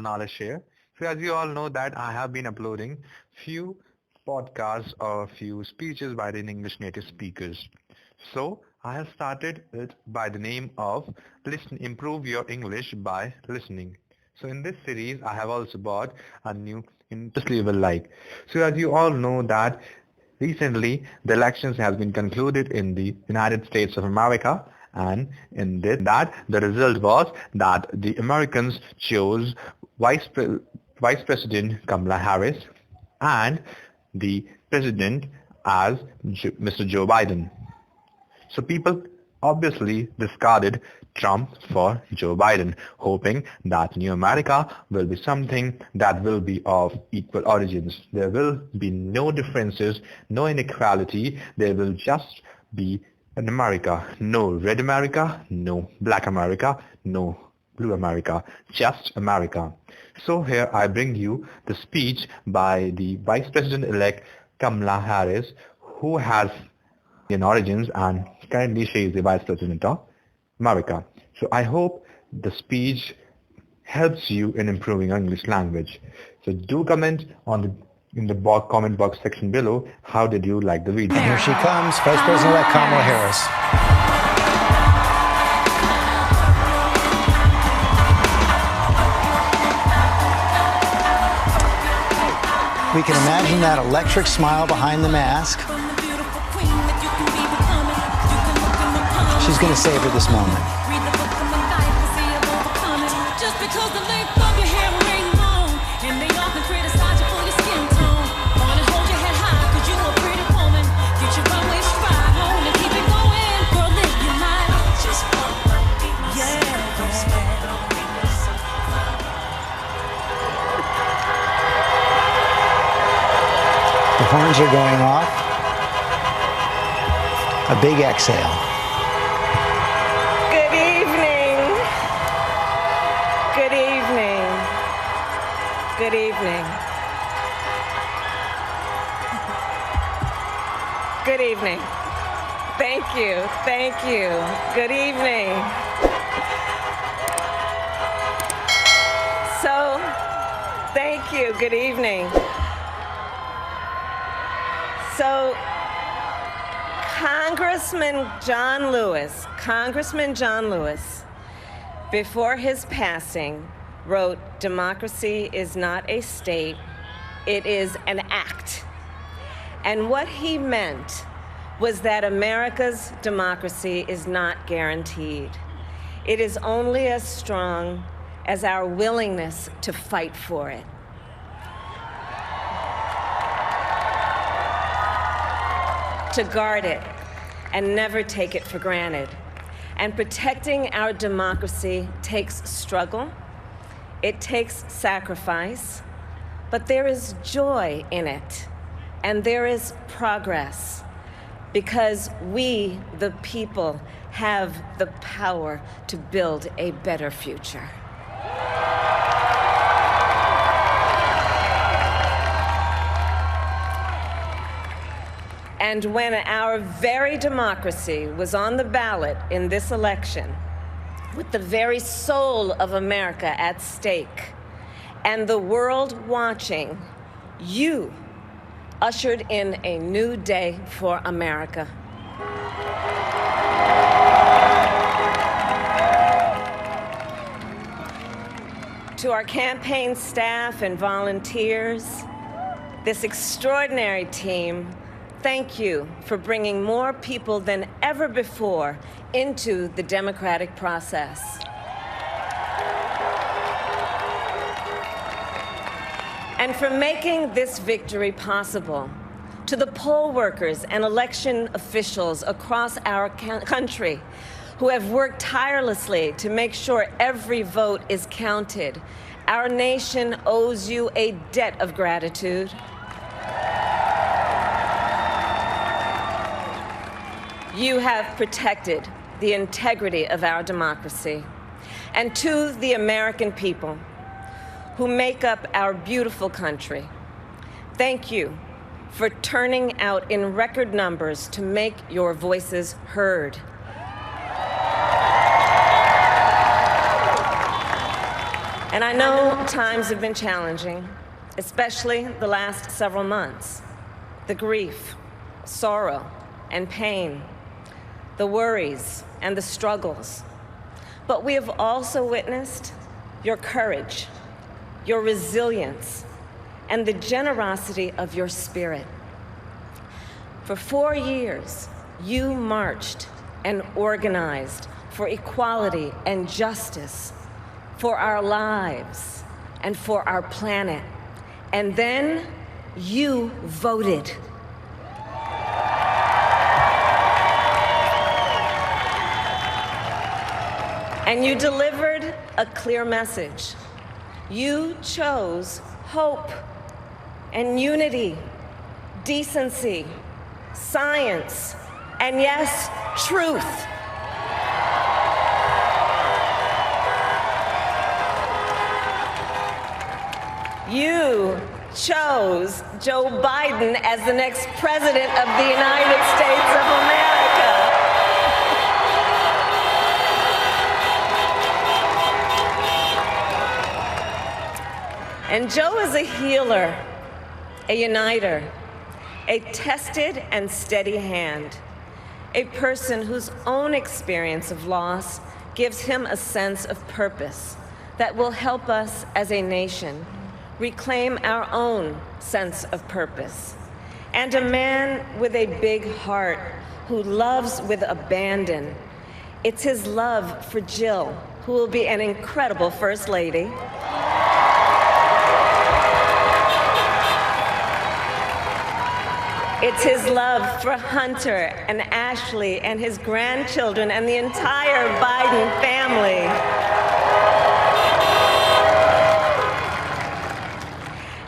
knowledge share. So as you all know that I have been uploading few podcasts or few speeches by the English native speakers. So I have started it by the name of Listen, Improve Your English by Listening. So in this series, I have also bought a new interest you will like. So as you all know that recently the elections has been concluded in the United States of America, and in that the result was that the Americans chose Vice President Kamala Harris and the President as Mr. Joe Biden. So people obviously discarded Trump for Joe Biden, hoping that New America will be something that will be of equal origins. There will be no differences, no inequality. There will just be an America. No red America, no black America, no blue America, just America. So here I bring you the speech by the Vice President-elect Kamala Harris, who has in origins and currently she is the Vice President of America. So I hope the speech helps you in improving your English language. So do comment in the comment box section below how did you like the video. And here she comes, Vice President-elect Kamala Harris. We can imagine that electric smile behind the mask. She's going to savor this moment. Just because the length of your hair ain't long, and they often criticize you for your skin tone. Wanna hold your head high, cause you a pretty woman. Get your runway stride on and keep it going. Girl, live your life. Just The horns are going off. A big exhale. Good evening. Good evening. Good evening. Good evening. Thank you. Thank you. Good evening. So, thank you. Good evening. So, Congressman John Lewis, before his passing, wrote, "Democracy is not a state, it is an act." And what he meant was that America's democracy is not guaranteed. It is only as strong as our willingness to fight for it. To guard it and never take it for granted. And protecting our democracy takes struggle, it takes sacrifice, but there is joy in it, and there is progress, because we, the people, have the power to build a better future. And when our very democracy was on the ballot in this election, with the very soul of America at stake, and the world watching, you ushered in a new day for America. To our campaign staff and volunteers, this extraordinary team, thank you for bringing more people than ever before into the democratic process. And for making this victory possible. To the poll workers and election officials across our country who have worked tirelessly to make sure every vote is counted, our nation owes you a debt of gratitude. You have protected the integrity of our democracy. And to the American people who make up our beautiful country, thank you for turning out in record numbers to make your voices heard. And I know times have been challenging, especially the last several months. The grief, sorrow, and pain, the worries and the struggles. But we have also witnessed your courage, your resilience, and the generosity of your spirit. For 4 years, you marched and organized for equality and justice, for our lives and for our planet. And then you voted. And you delivered a clear message. You chose hope and unity, decency, science, and yes, truth. You chose Joe Biden as the next president of the United States of America. And Joe is a healer, a uniter, a tested and steady hand, a person whose own experience of loss gives him a sense of purpose that will help us as a nation reclaim our own sense of purpose, and a man with a big heart who loves with abandon. It's his love for Jill, who will be an incredible First Lady. It's his love for Hunter and Ashley and his grandchildren and the entire Biden family.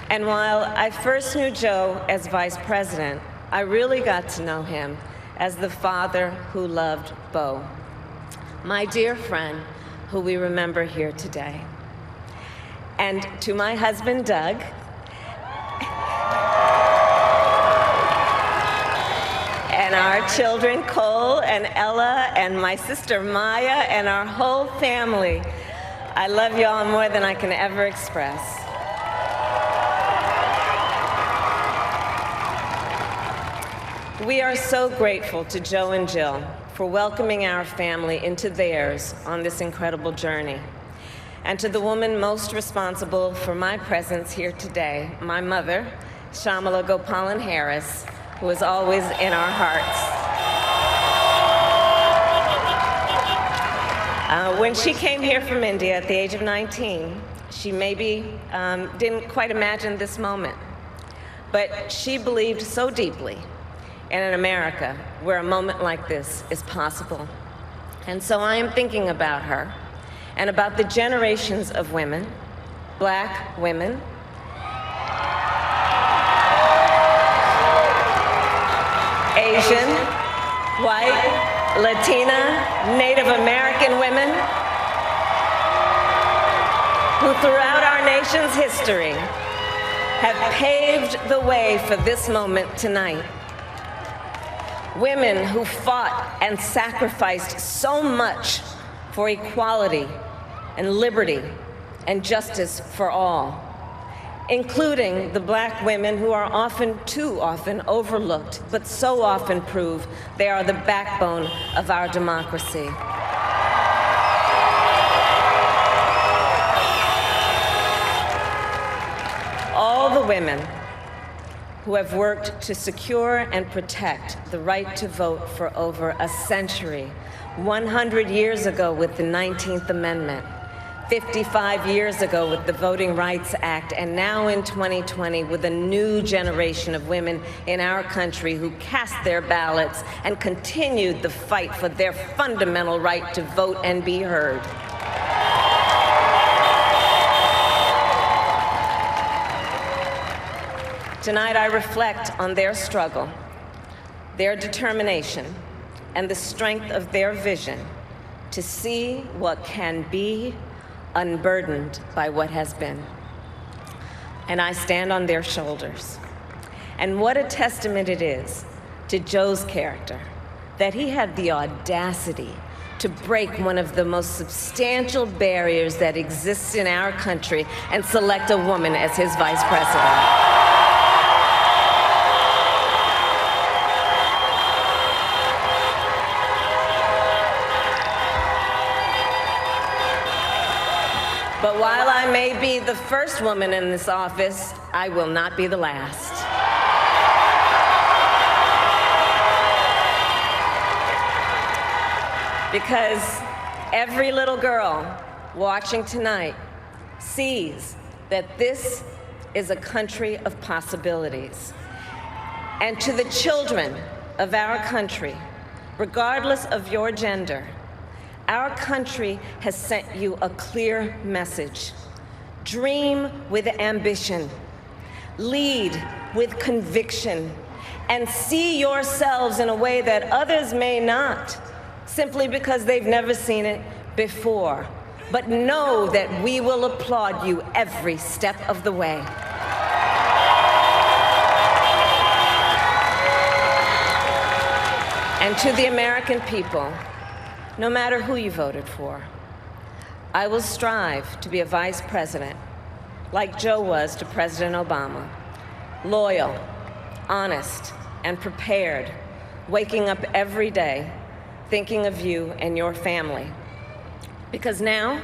And while I first knew Joe as vice president, I really got to know him as the father who loved Bo, my dear friend who we remember here today. And to my husband, Doug, and our children, Cole and Ella, and my sister Maya, and our whole family, I love y'all more than I can ever express. We are so grateful to Joe and Jill for welcoming our family into theirs on this incredible journey. And to the woman most responsible for my presence here today, my mother, Shamala Gopalan Harris, who is always in our hearts. When she came here from India at the age of 19, she maybe didn't quite imagine this moment, but she believed so deeply in an America where a moment like this is possible. And so I am thinking about her and about the generations of women, Black women, Asian, white, Latina, Native American women who throughout our nation's history have paved the way for this moment tonight. Women who fought and sacrificed so much for equality and liberty and justice for all, including the Black women who are often, too often, overlooked, but so often prove they are the backbone of our democracy. All the women who have worked to secure and protect the right to vote for over a century, 100 years ago with the 19th Amendment, 55 years ago with the Voting Rights Act, and now in 2020 with a new generation of women in our country who cast their ballots and continued the fight for their fundamental right to vote and be heard. Tonight, I reflect on their struggle, their determination, and the strength of their vision to see what can be unburdened by what has been. And I stand on their shoulders. And what a testament it is to Joe's character that he had the audacity to break one of the most substantial barriers that exists in our country and select a woman as his vice president. But while I may be the first woman in this office, I will not be the last. Because every little girl watching tonight sees that this is a country of possibilities. And to the children of our country, regardless of your gender, our country has sent you a clear message. Dream with ambition, lead with conviction, and see yourselves in a way that others may not, simply because they've never seen it before. But know that we will applaud you every step of the way. And to the American people, no matter who you voted for, I will strive to be a vice president, like Joe was to President Obama, loyal, honest, and prepared, waking up every day thinking of you and your family. Because now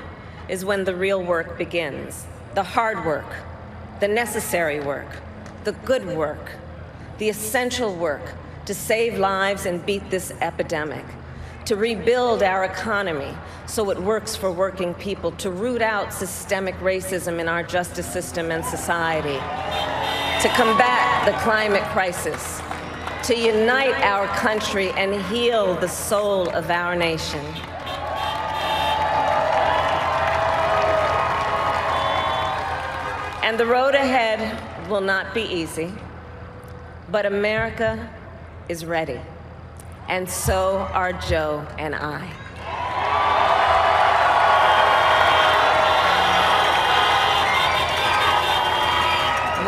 is when the real work begins, the hard work, the necessary work, the good work, the essential work to save lives and beat this epidemic, to rebuild our economy so it works for working people, to root out systemic racism in our justice system and society, to combat the climate crisis, to unite our country and heal the soul of our nation. And the road ahead will not be easy, but America is ready. And so are Joe and I.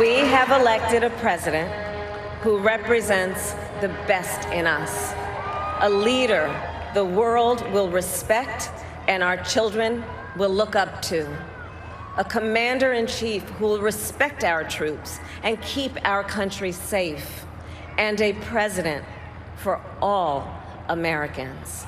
We have elected a president who represents the best in us, a leader the world will respect and our children will look up to, a commander-in-chief who will respect our troops and keep our country safe, and a president for all Americans.